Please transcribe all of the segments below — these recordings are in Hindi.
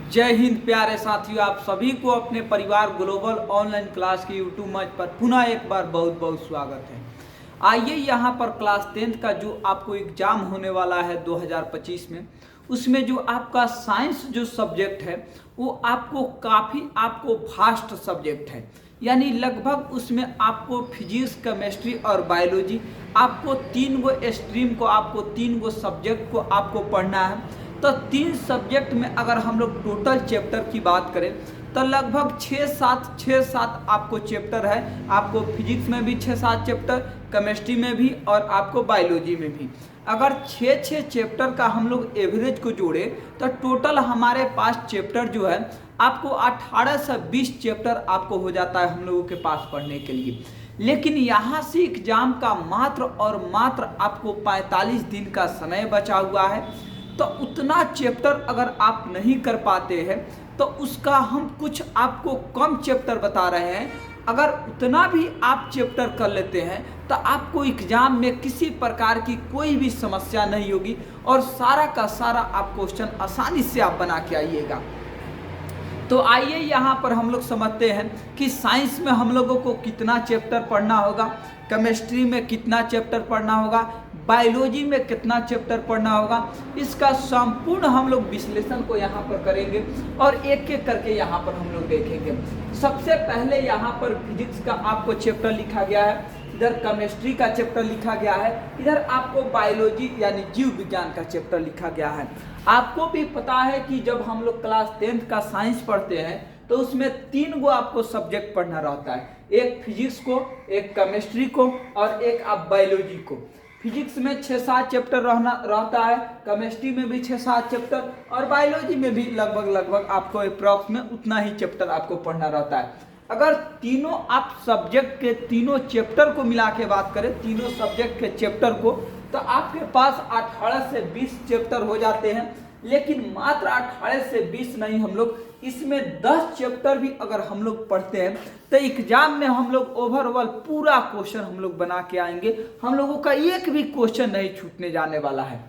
जय हिंद प्यारे साथियों, आप सभी को अपने परिवार ग्लोबल ऑनलाइन क्लास की यूट्यूब मंच पर पुनः एक बार बहुत बहुत स्वागत है। आइए यहाँ पर क्लास 10th का जो आपको एग्जाम होने वाला है 2025 में, उसमें जो आपका साइंस जो सब्जेक्ट है वो काफ़ी फास्ट सब्जेक्ट है। यानी लगभग उसमें आपको फिजिक्स, केमिस्ट्री और बायोलॉजी आपको तीन गो स्ट्रीम को तीन गो सब्जेक्ट को आपको पढ़ना है। तो तीन सब्जेक्ट में अगर हम लोग टोटल चैप्टर की बात करें तो लगभग 6-7 आपको चैप्टर है। आपको फिजिक्स में भी 6-7 चैप्टर, केमिस्ट्री में भी और आपको बायोलॉजी में भी। अगर 6 चैप्टर का हम लोग एवरेज को जोड़े तो टोटल हमारे पास चैप्टर जो है आपको 18 से 20 चैप्टर आपको हो जाता है हम लोगों के पास पढ़ने के लिए। लेकिन यहाँ से एग्जाम का मात्र और मात्र आपको 45 दिन का समय बचा हुआ है। तो उतना चैप्टर अगर आप नहीं कर पाते हैं तो उसका हम कुछ आपको कम चैप्टर बता रहे हैं। अगर उतना भी आप चैप्टर कर लेते हैं तो आपको एग्जाम में किसी प्रकार की कोई भी समस्या नहीं होगी और सारा का सारा आप क्वेश्चन आसानी से आप बना के आइएगा। तो आइए यहाँ पर हम लोग समझते हैं कि साइंस में हम लोगों को कितना चैप्टर पढ़ना होगा, केमिस्ट्री में कितना चैप्टर पढ़ना होगा, बायोलॉजी में कितना चैप्टर पढ़ना होगा। इसका संपूर्ण हम लोग विश्लेषण को यहाँ पर करेंगे और एक एक करके यहाँ पर हम लोग देखेंगे। सबसे पहले यहाँ पर फिजिक्स का आपको चैप्टर लिखा गया है, इधर केमिस्ट्री का चैप्टर लिखा गया है, इधर आपको बायोलॉजी यानी जीव विज्ञान का चैप्टर लिखा गया है। आपको भी पता है कि जब हम लोग क्लास 10th का साइंस पढ़ते हैं तो उसमें तीन गो आपको सब्जेक्ट पढ़ना रहता है, एक फिजिक्स को, एक केमिस्ट्री को और एक आप बायोलॉजी को। फिजिक्स में 6-7 चैप्टर रहता है, केमिस्ट्री में भी 6-7 चैप्टर और बायोलॉजी में भी लगभग आपको अप्रॉक्स में उतना ही चैप्टर आपको पढ़ना रहता है। अगर तीनों आप सब्जेक्ट के तीनों चैप्टर को मिला के बात करें, तीनों सब्जेक्ट के चैप्टर को, तो आपके पास 18 से 20 चैप्टर हो जाते हैं। लेकिन मात्र 18 से 20 नहीं, हम लोग इसमें 10 चैप्टर भी अगर हम लोग पढ़ते हैं तो एग्जाम में हम लोग ओवरऑल पूरा क्वेश्चन हम लोग बना के आएंगे। हम लोगों का एक भी क्वेश्चन नहीं छूटने जाने वाला है।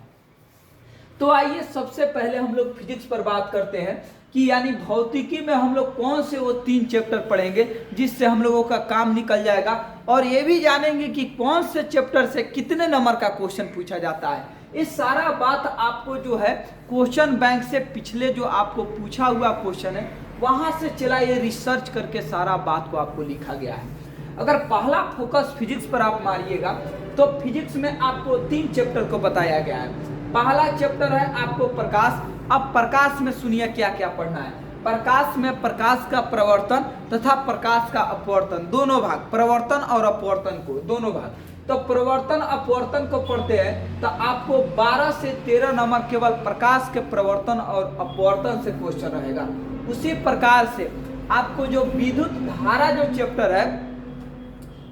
तो आइए सबसे पहले हम लोग फिजिक्स पर बात करते हैं कि यानी भौतिकी में हम लोग कौन से वो 3 चैप्टर पढ़ेंगे जिससे हम लोगों का काम निकल जाएगा, और ये भी जानेंगे कि कौन से चैप्टर से कितने नंबर का क्वेश्चन पूछा जाता है। इस सारा बात आपको जो है क्वेश्चन बैंक से पिछले जो आपको पूछा हुआ क्वेश्चन है वहां से चला ये रिसर्च करके सारा बात को आपको लिखा गया है। अगर पहला फोकस फिजिक्स पर आप मारिएगा तो फिजिक्स में आपको 3 चैप्टर को बताया गया है। पहला चैप्टर है आपको प्रकाश। अब प्रकाश में सुनिए क्या क्या पढ़ना है। प्रकाश में प्रकाश का प्रवर्तन तथा प्रकाश का अपवर्तन, दोनों भाग, प्रवर्तन और अपवर्तन को दोनों भाग। तो प्रवर्तन अपवर्तन को पढ़ते हैं तो आपको 12 से 13 नंबर केवल प्रकाश के प्रवर्तन और अपवर्तन से क्वेश्चन रहेगा। उसी प्रकार से आपको जो विद्युत धारा जो चैप्टर है,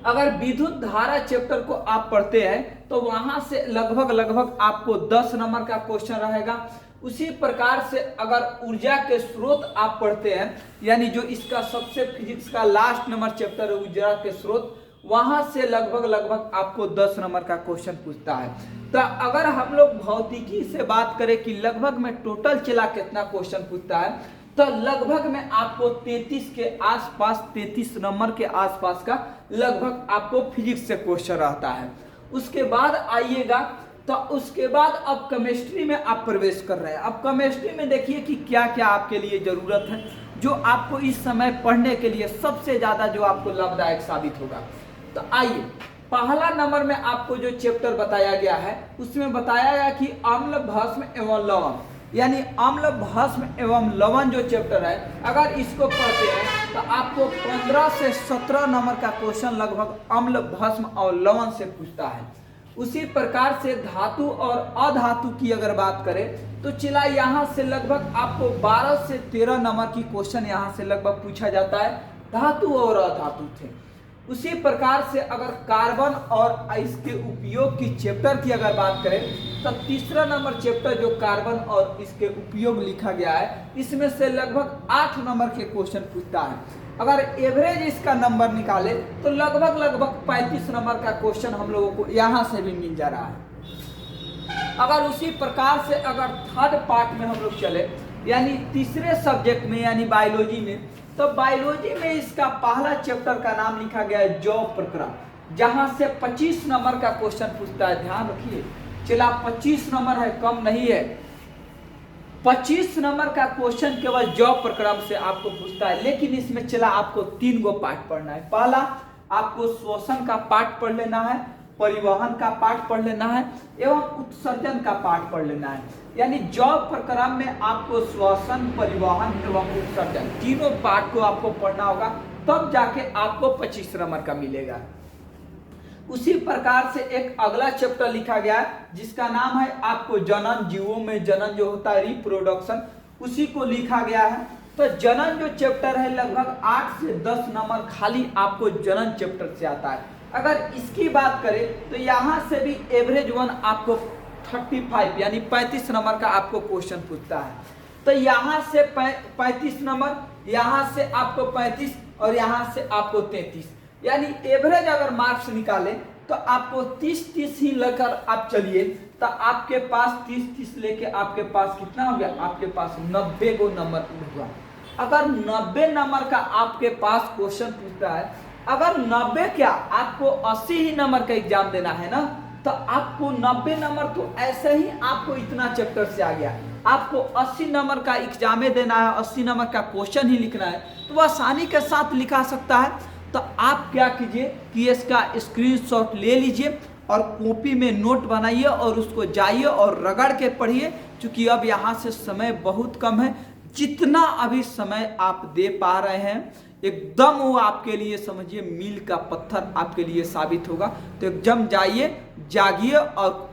अगर विद्युत धारा चैप्टर को आप पढ़ते हैं तो वहां से लगभग आपको 10 नंबर का क्वेश्चन रहेगा। उसी प्रकार से अगर ऊर्जा के स्रोत आप पढ़ते हैं, यानी जो इसका सबसे फिजिक्स का लास्ट नंबर चैप्टर है ऊर्जा के स्रोत, वहां से लगभग आपको 10 नंबर का क्वेश्चन पूछता है। तो अगर हम लोग भौतिकी से बात करें कि लगभग में टोटल चला कितना क्वेश्चन पूछता है, तो लगभग में आपको 33 के आसपास, 33 नंबर के आसपास का लगभग आपको फिजिक्स से क्वेश्चन रहता है। उसके बाद आइएगा तो उसके बाद अब केमिस्ट्री में आप प्रवेश कर रहे हैं। अब केमिस्ट्री में देखिए कि क्या क्या आपके लिए जरूरत है, जो आपको इस समय पढ़ने के लिए सबसे ज्यादा जो आपको लाभदायक साबित होगा। तो आइए, पहला नंबर में आपको जो चैप्टर बताया गया है उसमें बताया गया कि अम्ल, भस्म एवं लवण, यानी अम्ल, भस्म एवं लवण जो चैप्टर है, अगर इसको पढ़ते हैं तो आपको 15 से 17 नंबर का क्वेश्चन लगभग अम्ल, भस्म और लवण से पूछता है। उसी प्रकार से धातु और अधातु की अगर बात करें तो चला यहाँ से लगभग आपको 12 से 13 नंबर की क्वेश्चन यहाँ से लगभग पूछा जाता है, धातु और अधातु थे। उसी प्रकार से अगर कार्बन और इसके उपयोग की चैप्टर की अगर बात करें तो तीसरा नंबर चैप्टर जो कार्बन और इसके उपयोग लिखा गया है, इसमें से लगभग 8 नंबर के क्वेश्चन पूछता है। अगर एवरेज इसका नंबर निकाले तो लगभग 35 नंबर का क्वेश्चन हम लोगों को यहाँ से भी मिल जा रहा है। अगर उसी प्रकार से अगर थर्ड पार्ट में हम लोग चले यानी तीसरे सब्जेक्ट में यानी बायोलॉजी में। तो बायोलॉजी में इसका पहला चैप्टर का नाम लिखा गया है जौ प्रक्रम, जहां से 25 नंबर का क्वेश्चन पूछता है। ध्यान रखिए, चला 25 नंबर है, कम नहीं है। 25 नंबर का क्वेश्चन केवल जौ प्रक्रम से आपको पूछता है, लेकिन इसमें चला आपको 3 गो पार्ट पढ़ना है। पहला आपको श्वसन का पार्ट पढ़ लेना है, परिवहन का पार्ट पढ़ लेना है एवं उत्सर्जन का पार्ट पढ़ लेना है। यानी जौ प्रक्रम में आपको श्वसन, परिवहन एवं उत्सर्जन तीनों पार्ट को आपको पढ़ना होगा, तब जाके आपको 25 नंबर का मिलेगा। उसी प्रकार से एक अगला चैप्टर लिखा गया है जिसका नाम है आपको जनन, जीवों में जनन जो होता है रिप्रोडक्शन, उसी को लिखा गया है। तो जनन जो चैप्टर है लगभग 8 से 10 नंबर खाली आपको जनन चैप्टर से आता है। अगर इसकी बात करें तो यहाँ से भी एवरेज वन आपको 35 यानी 35 नंबर का आपको क्वेश्चन पूछता है। तो यहाँ से 35 नंबर, यहाँ से आपको 35 और यहाँ से आपको 33, यानी एवरेज अगर मार्क्स निकाले तो आपको 30-30 ही लेकर आप चलिए, तो आपके पास 30-30 लेके आपके पास कितना हो गया, आपके पास 90 को नंबर हुआ। अगर 90 नंबर का आपके पास क्वेश्चन पूछता है, अगर 90 क्या आपको 80 ही नंबर का एग्जाम देना है ना, तो आपको 90 नंबर तो ऐसे ही आपको इतना चैप्टर से आ गया। आपको 80 नंबर का एग्जाम देना है, 80 नंबर का क्वेश्चन ही लिखना है, तो वह आसानी के साथ लिखा सकता है। तो आप क्या कीजिए कि इसका स्क्रीनशॉट ले लीजिए और कॉपी में नोट बनाइए और उसको जाइए और रगड़ के पढ़िए, क्योंकि अब यहाँ से समय बहुत कम है। जितना अभी समय आप दे पा रहे हैं एकदम वो आपके लिए समझिए मील का पत्थर आपके लिए साबित होगा। तो एकदम जाइए, जागिए और